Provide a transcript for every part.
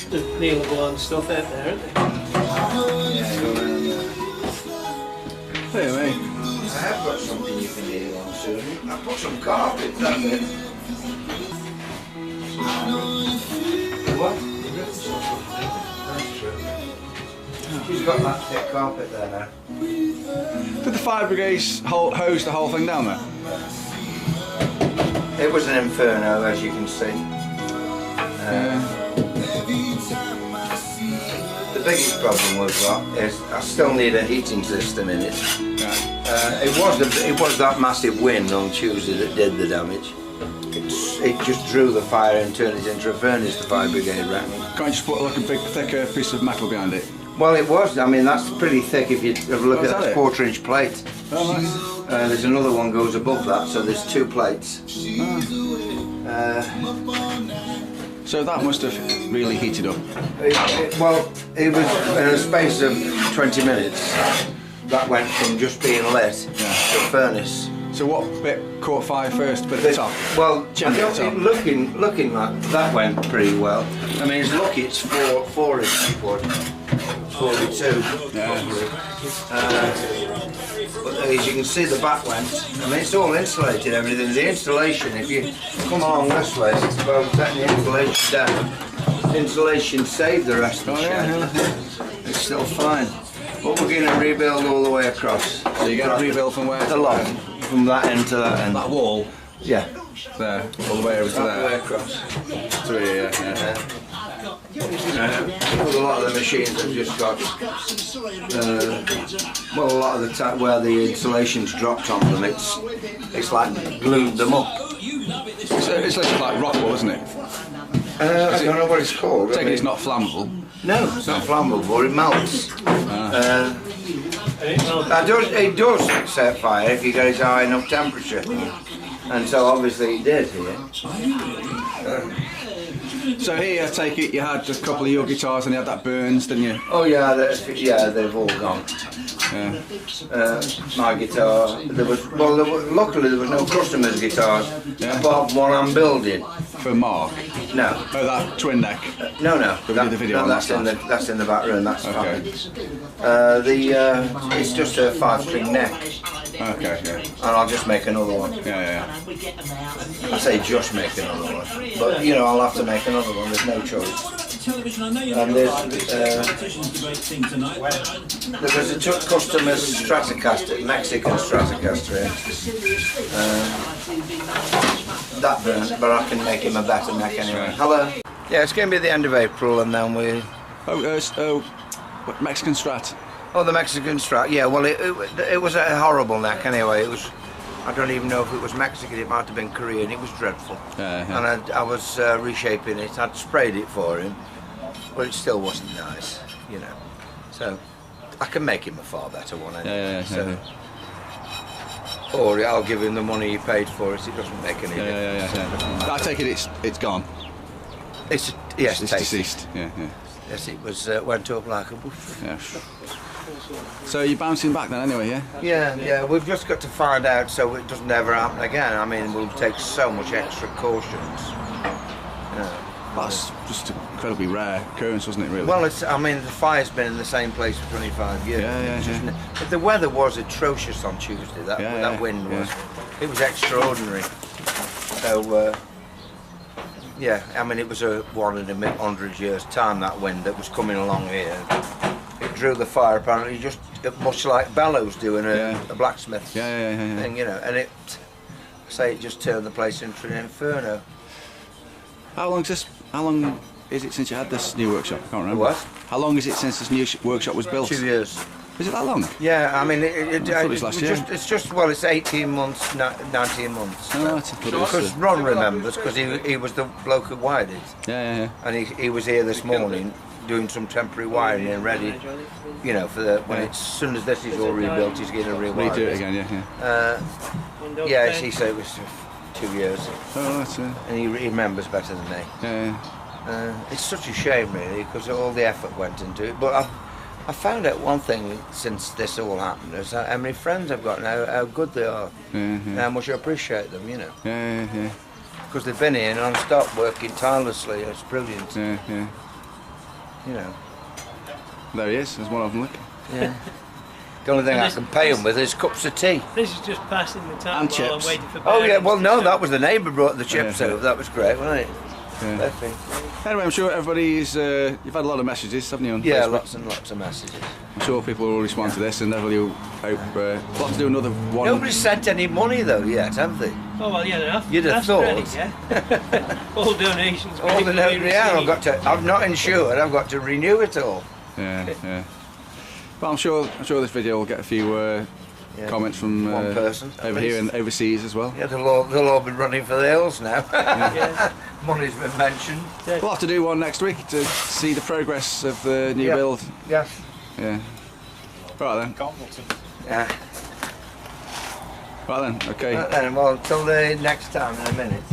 the kneelable and stuff out there, isn't it? Yeah, go around there. Hey, mate. I have got something you can kneel on soon. I put some carpet, that's it. What? That's true. She's got that thick carpet there now. Did the fire brigade hose the whole thing down there? It was an inferno, as you can see. The biggest problem we've got is I still need a heating system in it. Yeah. It was that massive wind on Tuesday that did the damage. It just drew the fire and turned it into a furnace, the fire brigade ran. Can't you just put like a big thicker piece of metal behind it? Well, it was. I mean, that's pretty thick if you have a look at that 1/4-inch plate. Oh, nice. There's another one goes above that, so there's 2 plates. So that must have really heated up. Well, it was in a space of 20 minutes. That went from just being lit to a furnace. So what bit caught fire first? Bit at the top? Well, Chimney at the top. looking like that went pretty well. I mean, it's lucky it's 4-inch wood. 42. Yeah. But as you can see, the back went. I mean, it's all insulated, everything. The insulation, if you come along this way, it's about setting the insulation down. Insulation saved the rest of the shed. It's still fine. But we're going to rebuild all the way across. So you're going to rebuild from where? The lot. From that end to that end. That wall? Yeah. There, all the way over to All the way there. across. To here, yeah. With a lot of the machines have just got, well, a lot of the time where the insulation's dropped on them, it's like glued them up. It's like rock wool, isn't it? I don't know what it's called. Take it it's not flammable. No, it's not flammable, it melts. It does set fire if you get it to high enough temperature. And so obviously it did here. So here, I take it you had a couple of your guitars and you had that Burns, didn't you? Oh yeah, they've all gone. Yeah. My guitar, luckily there was no customers' guitars, apart from one I'm building. For Mark? No. Oh, that twin neck? No. We did the video on that's in the back room, that's okay. Fine. It's just a 5-string neck. Okay, yeah. And I'll just make another one. Yeah. I say just make another one. But, you know, I'll have to make another one, there's no choice. And there was a customer's Stratocaster, Mexican Stratocaster. That burnt, but I can make him a better neck anyway. Hello. Yeah, it's going to be the end of April, and then we. What, Mexican Strat? Oh, the Mexican Strat. Yeah, well, it was a horrible neck anyway. It was. I don't even know if it was Mexican. It might have been Korean. It was dreadful. And I was reshaping it. I'd sprayed it for him, but it still wasn't nice, you know. So I can make him a far better one anyway. Or I'll give him the money he paid for it. It doesn't make any difference. I take it it's gone. It's deceased. Yeah. Yes, it was went up like a bush. Yeah. So you're bouncing back then anyway, yeah? Yeah. We've just got to find out so it doesn't ever happen again. I mean, we'll take so much extra cautions. That's just an incredibly rare occurrence, wasn't it, really? Well, I mean, the fire's been in the same place for 25 years. Yeah. But the weather was atrocious on Tuesday. That wind was. It was extraordinary. So, yeah, I mean, it was a 1 in 100 years' time, that wind that was coming along here. It drew the fire apparently just much like bellows do in a blacksmith thing, you know. And it just turned the place into an inferno. How long is it since you had this new workshop? I can't remember. What? How long is it since this new workshop was built? 2 years. Is it that long? Yeah, I mean, I thought it was last year. It's 18 months, 19 months. Oh, that's because Ron remembers, because he was the bloke who wired it. Yeah. And he was here this morning doing some temporary wiring and ready, you know, for as soon as this is all rebuilt, he's going to rewire Redo it again, yeah. He said it was 2 years. Oh, that's it. And he remembers better than me. Yeah. It's such a shame, really, because all the effort went into it. But I found out one thing since this all happened, is how many friends I've got now, how good they are, and how much I appreciate them, you know. Yeah. Because they've been here non-stop working tirelessly, it's brilliant. Yeah. you know. There he is. There's one of them. Look. Yeah. The only thing I can pay him with is cups of tea. This is just passing the time And while I'm chips. waiting for Oh yeah, well no, parents that was the neighbour brought the chips Yeah. over. That was great, wasn't it? Yeah. Perfect. Anyway, I'm sure everybody's. You've had a lot of messages, haven't you? On Yeah, Facebook? lots and lots of messages. I'm sure people will respond to this, and everybody hope. We'll have to do another one. Nobody's sent any money though yet, have they? Oh well, yeah, enough. You'd have That's thought. ready, yeah. All donations. All the ready to be yeah, I've received. got to. I'm not insured. I've got to renew it all. Yeah, yeah. But I'm sure this video will get a few Yeah. comments from One person, at over here least. and overseas as well. Yeah, they'll all be running for the hills now. Yeah. Money's been mentioned. We'll have to do one next week to see the progress of the new Yeah. build. Yes. Yeah. Right then. Yeah. Right then. Okay. Then, well, till the next time in a minute.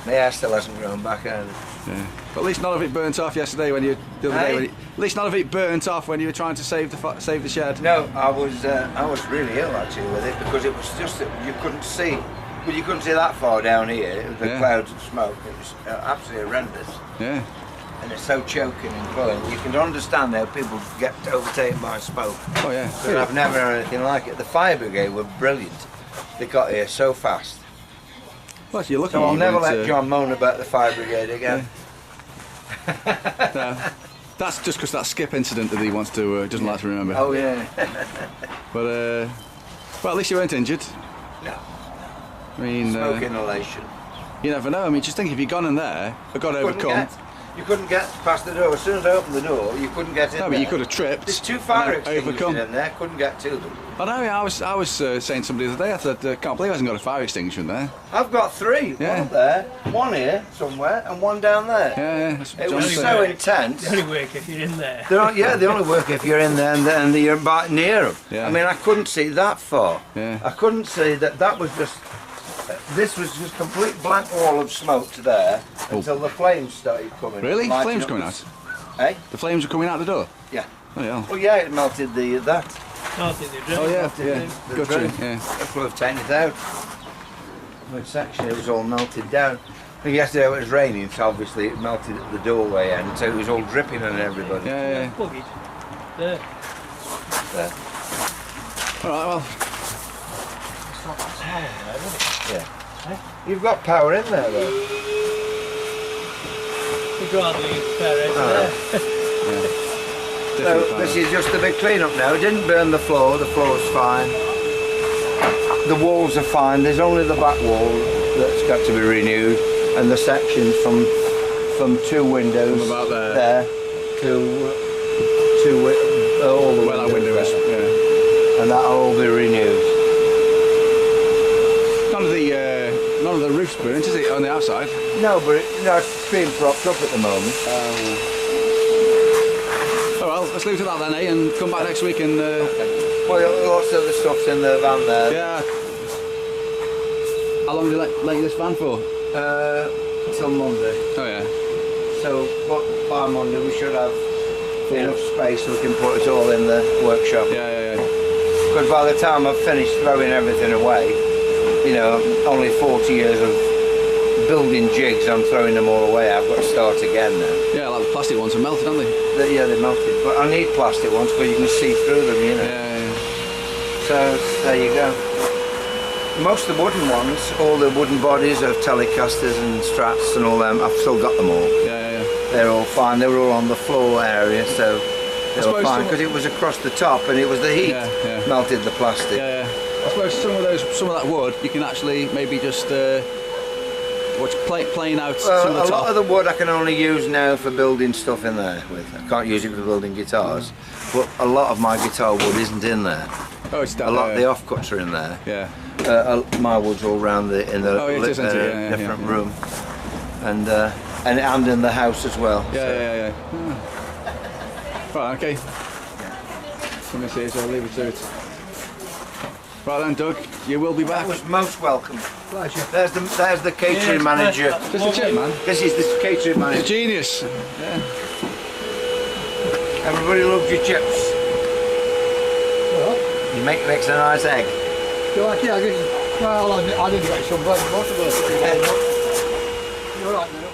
My hair still hasn't grown back either. Yeah. But at least none of it burnt off yesterday when you the other day. Hey? When at least none of it burnt off when you were trying to save the shed. No, I was really ill actually with it because it was just that you couldn't see. Well, you couldn't see that far down here. It was the Yeah. clouds of smoke. It was absolutely horrendous. Yeah. And it's so choking and cloying. You can understand how people get overtaken by smoke. Oh yeah. But I've never heard anything like it. The fire brigade were brilliant. They got here so fast. Well, you're lucky. So I'll you never went, let John moan about the fire brigade again. No, that's just because that skip incident that he wants to doesn't like to remember. Oh yeah. But well, at least you weren't injured. No. I mean, Smoke inhalation. you never know. I mean, just think if you'd gone in there, but got overcome. You couldn't get past the door. As soon as I opened the door, you couldn't get in No, there. but you could have tripped. There's two fire and extinguishers overcome. in there. Couldn't get to them. I know. I was saying to somebody the other day. I thought, can't believe I hasn't got a fire extinguisher in there. I've got three. Yeah. One there, one here somewhere, and one down there. Yeah, that's what It John was said. so intense. They only work if you're in there. They only work if you're in there and you're about near them. Yeah. I mean, I couldn't see that far. Yeah. I couldn't see that. That was just. This was just complete blank wall of smoke to there until the flames started coming. Really? lighting Flames up coming the- out? Eh? The flames were coming out the door? Yeah. Oh yeah. Well, yeah, it melted that. Melted the drill. Oh yeah, melted yeah. the Got you. drain. Yeah. That could have taken it out. Well, section, it was all melted down. And yesterday it was raining, so obviously it melted at the doorway end, so it was all dripping on everybody. Yeah, yeah. Buggied. There. There. All right. Well, Yeah. You've got power in there though. You'd rather leave the fair edge there. So different this power. is just a big clean up now. It didn't burn the floor's fine. The walls are fine, there's only the back wall that's got to be renewed and the sections from two windows From about there. to all the Where that window is. there. Yeah. And that'll all be renewed. None of the roof's burnt, is it, on the outside? No, but it's being propped up at the moment. Oh well, let's leave it at that then, eh? And come back next week and Well, lots of the stuff's in the van there. yeah. How long did you let this van for? Till Monday. Oh yeah. So, but by Monday we should have enough space so we can put it all in the workshop. Yeah, yeah, yeah. Because by the time I've finished throwing everything away, you know, only 40 years of building jigs, I'm throwing them all away. I've got to start again now. Yeah, like the plastic ones are melted, aren't they? Yeah, they're melted, but I need plastic ones because you can see through them, you know. Yeah, yeah. So there you go. Most of the wooden ones, all the wooden bodies of Telecasters and Strats and all them, I've still got them all. Yeah, yeah, yeah. They're all fine. They were all on the floor area, so they were suppose fine some- because it was across the top and it was the heat Yeah, yeah. melted the plastic. Yeah, yeah. I suppose some of that wood you can actually maybe just plane out Well, some of the a top. lot of the wood I can only use now for building stuff in there with. I can't use it for building guitars, but a lot of my guitar wood isn't in there. Oh, it's A down lot of the there. offcuts are in there. Yeah. My wood's all round in the Oh, it is, isn't it? Yeah, yeah, different yeah. room, and in the house as well. Yeah, so. yeah, yeah. Right, okay. Let me see, so I'll leave it to it. Right then, Doug, you will be back. That was most welcome. Pleasure. There's the catering Yeah, manager. that's Just a chip, man. This is the catering It's a manager. genius. Yeah. Everybody loves your chips. You makes a nice egg. Do you like it? Well, I didn't get some, but most of us. You're right, man.